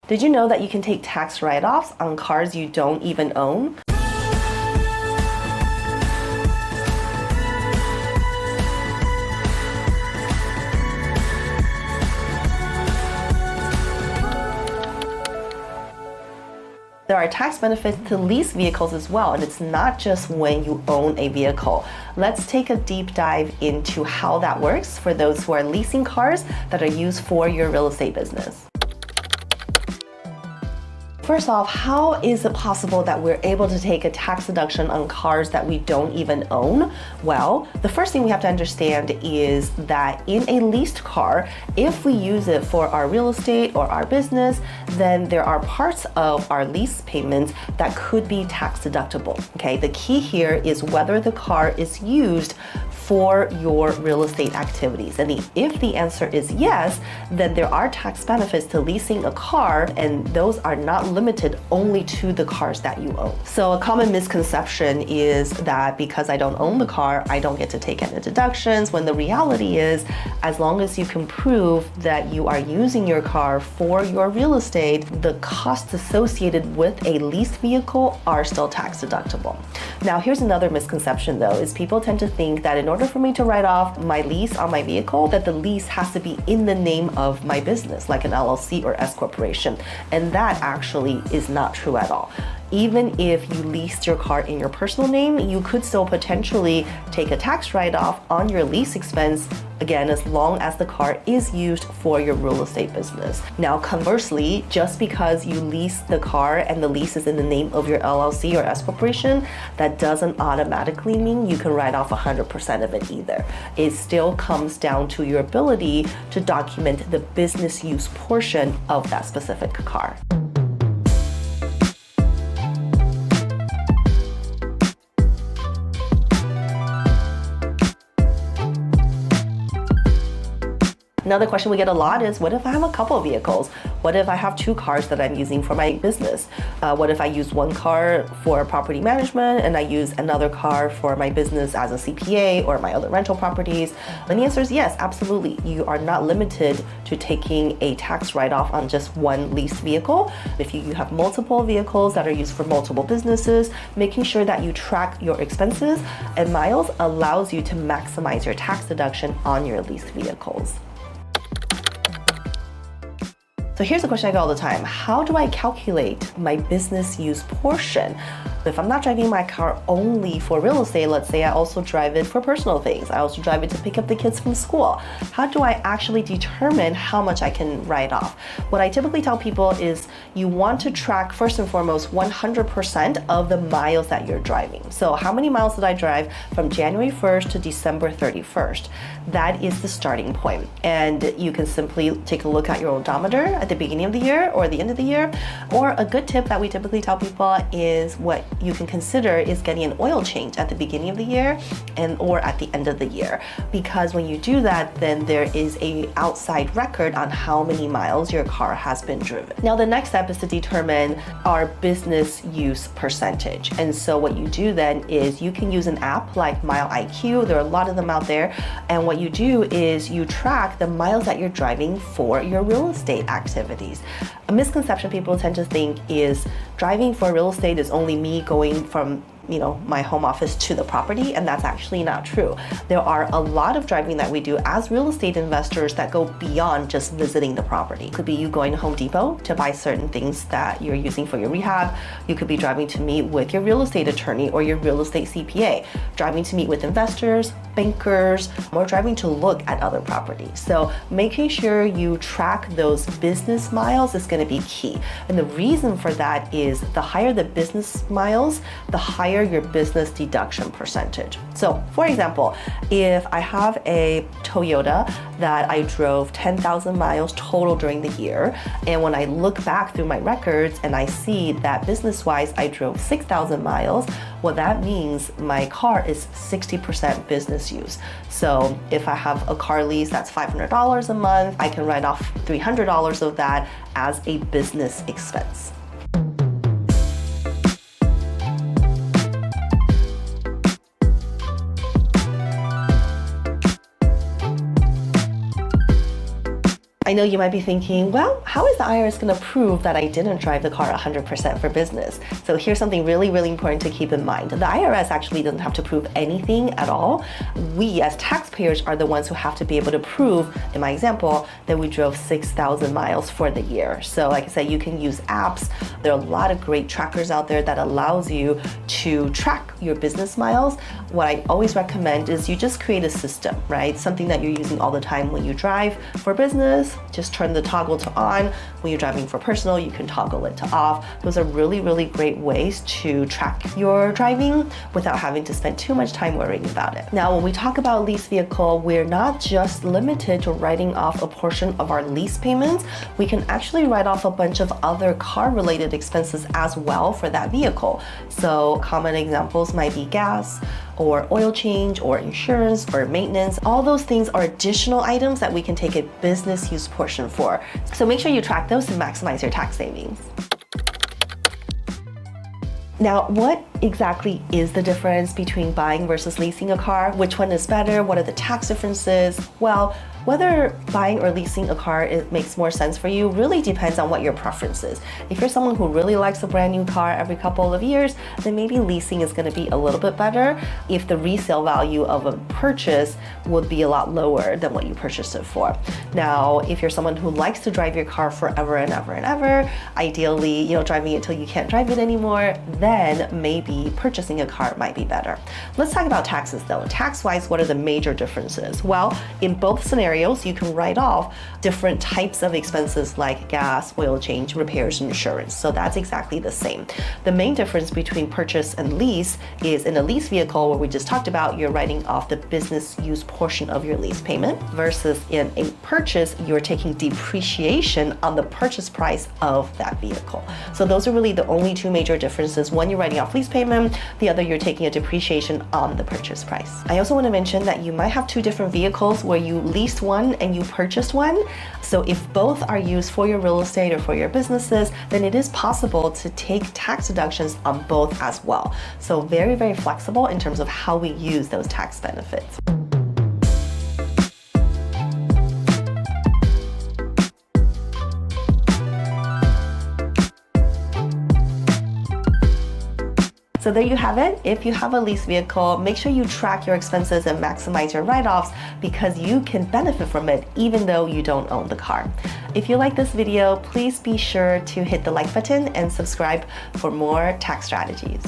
Did you know that you can take tax write-offs on cars you don't even own? There are tax benefits to lease vehicles as well, and it's not just when you own a vehicle. Let's take a deep dive into how that works for those who are leasing cars that are used for your real estate business. First off, how is it possible that we're able to take a tax deduction on cars that we don't even own? Well, the first thing we have to understand is that in a leased car, if we use it for our real estate or our business, then there are parts of our lease payments that could be tax deductible. Okay, the key here is whether the car is used for your real estate activities. And if the answer is yes, then there are tax benefits to leasing a car, and those are not limited only to the cars that you own. So a common misconception is that because I don't own the car, I don't get to take any deductions, when the reality is, as long as you can prove that you are using your car for your real estate, the costs associated with a leased vehicle are still tax deductible. Now, here's another misconception though, is people tend to think that in order for me to write off my lease on my vehicle, that the lease has to be in the name of my business, like an LLC or S corporation. And that actually is not true at all. Even if you leased your car in your personal name, you could still potentially take a tax write-off on your lease expense, again, as long as the car is used for your real estate business. Now, conversely, just because you lease the car and the lease is in the name of your LLC or S corporation, that doesn't automatically mean you can write off 100% of it either. It still comes down to your ability to document the business use portion of that specific car. Another question we get a lot is, what if I have a couple of vehicles? What if I have two cars that I'm using for my business? What if I use one car for property management and I use another car for my business as a CPA or my other rental properties? And the answer is yes, absolutely. You are not limited to taking a tax write-off on just one leased vehicle. If you have multiple vehicles that are used for multiple businesses, making sure that you track your expenses and miles allows you to maximize your tax deduction on your leased vehicles. So here's a question I get all the time. How do I calculate my business use portion? If I'm not driving my car only for real estate, let's say I also drive it for personal things. I also drive it to pick up the kids from school. How do I actually determine how much I can write off? What I typically tell people is you want to track, first and foremost, 100% of the miles that you're driving. So how many miles did I drive from January 1st to December 31st? That is the starting point. And you can simply take a look at your odometer at the beginning of the year or the end of the year. Or a good tip that we typically tell people is what you can consider is getting an oil change at the beginning of the year or at the end of the year. Because when you do that, then there is a outside record on how many miles your car has been driven. Now, the next step is to determine our business use percentage. And so what you do then is you can use an app like Mile IQ. There are a lot of them out there. And what you do is you track the miles that you're driving for your real estate activities. A misconception people tend to think is driving for real estate is only me going from my home office to the property, and that's actually not true. There are a lot of driving that we do as real estate investors that go beyond just visiting the property. It could be you going to Home Depot to buy certain things that you're using for your rehab. You could be driving to meet with your real estate attorney or your real estate CPA, driving to meet with investors, bankers, or driving to look at other properties. So making sure you track those business miles is going to be key. And the reason for that is the higher the business miles, the higher your business deduction percentage. So for example, if I have a Toyota that I drove 10,000 miles total during the year, and when I look back through my records and I see that business-wise I drove 6,000 miles, well, that means my car is 60% business use. So if I have a car lease that's $500 a month, I can write off $300 of that as a business expense. I know you might be thinking, well, how is the IRS going to prove that I didn't drive the car 100% for business? So here's something really, really important to keep in mind. The IRS actually doesn't have to prove anything at all. We as taxpayers are the ones who have to be able to prove, in my example, that we drove 6,000 miles for the year. So like I said, you can use apps. There are a lot of great trackers out there that allows you to track your business miles. What I always recommend is you just create a system, right? Something that you're using all the time when you drive for business, just turn the toggle to on. When you're driving for personal, you can toggle it to off. Those are really, really great ways to track your driving without having to spend too much time worrying about it. Now, when we talk about lease vehicle, we're not just limited to writing off a portion of our lease payments. We can actually write off a bunch of other car-related expenses as well for that vehicle. So common examples might be gas, or oil change, or insurance, or maintenance. All those things are additional items that we can take a business use portion for. So make sure you track those to maximize your tax savings. Now, what exactly is the difference between buying versus leasing a car? Which one is better? What are the tax differences? Well, whether buying or leasing a car makes more sense for you really depends on what your preference is. If you're someone who really likes a brand new car every couple of years, then maybe leasing is going to be a little bit better if the resale value of a purchase would be a lot lower than what you purchased it for. Now, if you're someone who likes to drive your car forever and ever and ever, ideally, driving it till you can't drive it anymore, then maybe purchasing a car might be better. Let's talk about taxes though. Tax-wise, what are the major differences? Well, in both scenarios, you can write off different types of expenses like gas, oil change, repairs, and insurance. So that's exactly the same. The main difference between purchase and lease is in a lease vehicle, where we just talked about, you're writing off the business use portion of your lease payment, versus in a purchase, you're taking depreciation on the purchase price of that vehicle. So those are really the only two major differences. One, you're writing off lease payment. The other, you're taking a depreciation on the purchase price. I also want to mention that you might have two different vehicles where you leased one and you purchased one. So if both are used for your real estate or for your businesses, then it is possible to take tax deductions on both as well. So very, very flexible in terms of how we use those tax benefits. So there you have it. If you have a lease vehicle, make sure you track your expenses and maximize your write-offs, because you can benefit from it even though you don't own the car. If you like this video, please be sure to hit the like button and subscribe for more tax strategies.